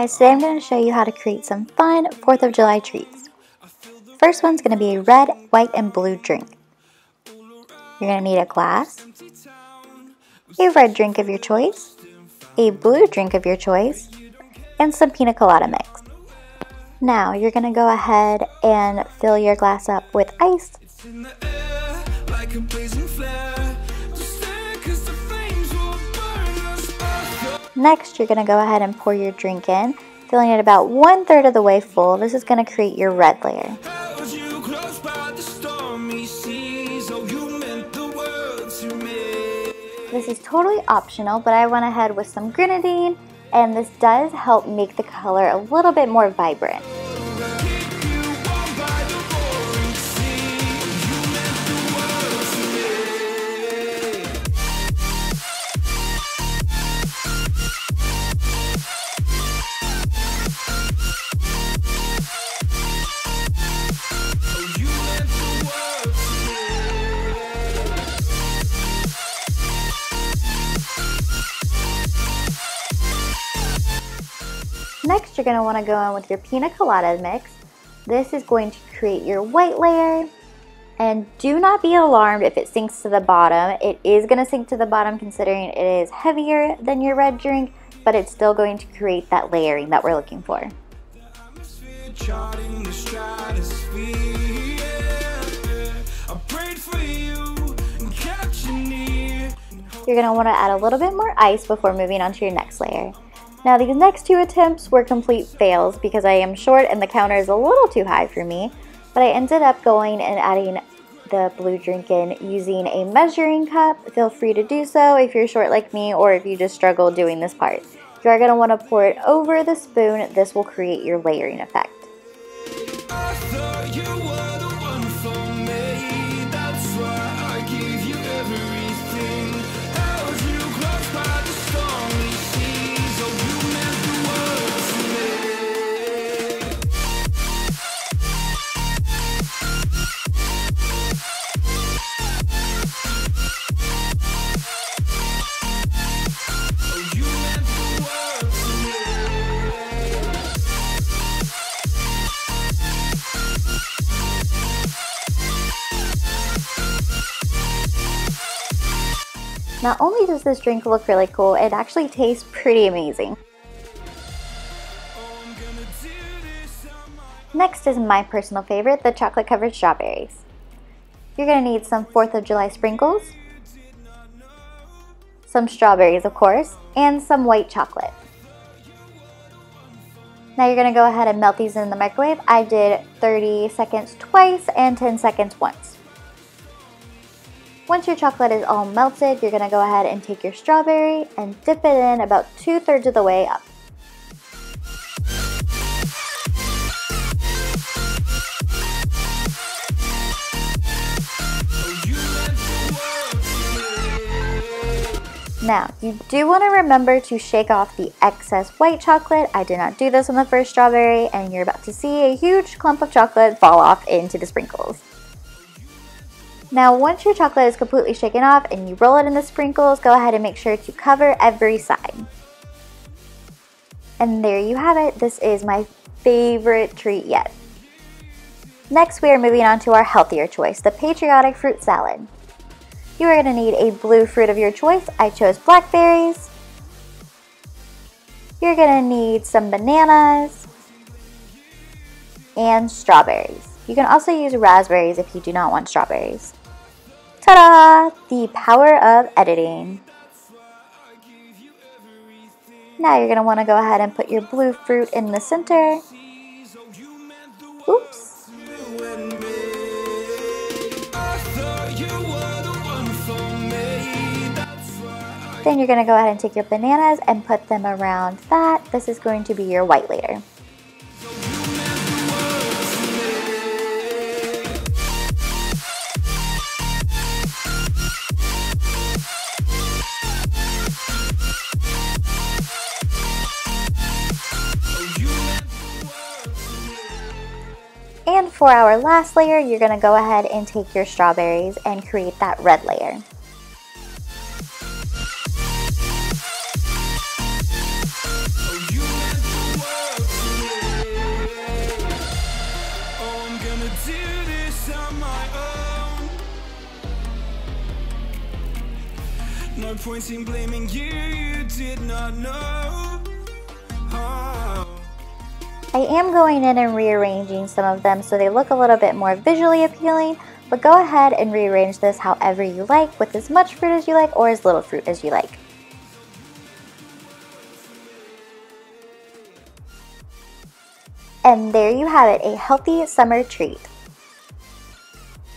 guys, today I'm going to show you how to create some fun 4th of July treats. First one's going to be a red, white, and blue drink. You're going to need a glass, a red drink of your choice, a blue drink of your choice, and some pina colada mix. Now you're going to go ahead and fill your glass up with ice. Next, you're going to go ahead and pour your drink in, filling it about 1/3 of the way full. This is going to create your red layer. This is totally optional, but I went ahead with some grenadine, and this does help make the color a little bit more vibrant. Next, you're going to want to go in with your pina colada mix. This is going to create your white layer. And do not be alarmed if it sinks to the bottom. It is going to sink to the bottom considering it is heavier than your red drink, but it's still going to create that layering that we're looking for. You're going to want to add a little bit more ice before moving on to your next layer. Now these next 2 attempts were complete fails because I am short and the counter is a little too high for me, but I ended up going and adding the blue drink in using a measuring cup. Feel free to do so if you're short like me or if you just struggle doing this part. You are going to want to pour it over the spoon. This will create your layering effect. Not only does this drink look really cool, it actually tastes pretty amazing. Next is my personal favorite, the chocolate covered strawberries. You're going to need some 4th of July sprinkles, some strawberries of course, and some white chocolate. Now you're going to go ahead and melt these in the microwave. I did 30 seconds twice and 10 seconds once. Once your chocolate is all melted, you're going to go ahead and take your strawberry and dip it in about 2/3 of the way up. Now, you do want to remember to shake off the excess white chocolate. I did not do this on the first strawberry, and you're about to see a huge clump of chocolate fall off into the sprinkles. Now, once your chocolate is completely shaken off and you roll it in the sprinkles, go ahead and make sure to cover every side. And there you have it. This is my favorite treat yet. Next, we are moving on to our healthier choice, the patriotic fruit salad. You are going to need a blue fruit of your choice. I chose blackberries. You're going to need some bananas and strawberries. You can also use raspberries if you do not want strawberries. Ta-da! The power of editing. Now you're going to want to go ahead and put your blue fruit in the center. Oops. Then you're going to go ahead and take your bananas and put them around that. This is going to be your white layer. And for our last layer, you're going to go ahead and take your strawberries and create that red layer. no point in blaming you, you did not know. Oh. I am going in and rearranging some of them so they look a little bit more visually appealing, but go ahead and rearrange this however you like, with as much fruit as you like or as little fruit as you like. And there you have it, a healthy summer treat.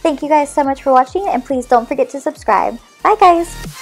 Thank you guys so much for watching, and please don't forget to subscribe. Bye guys!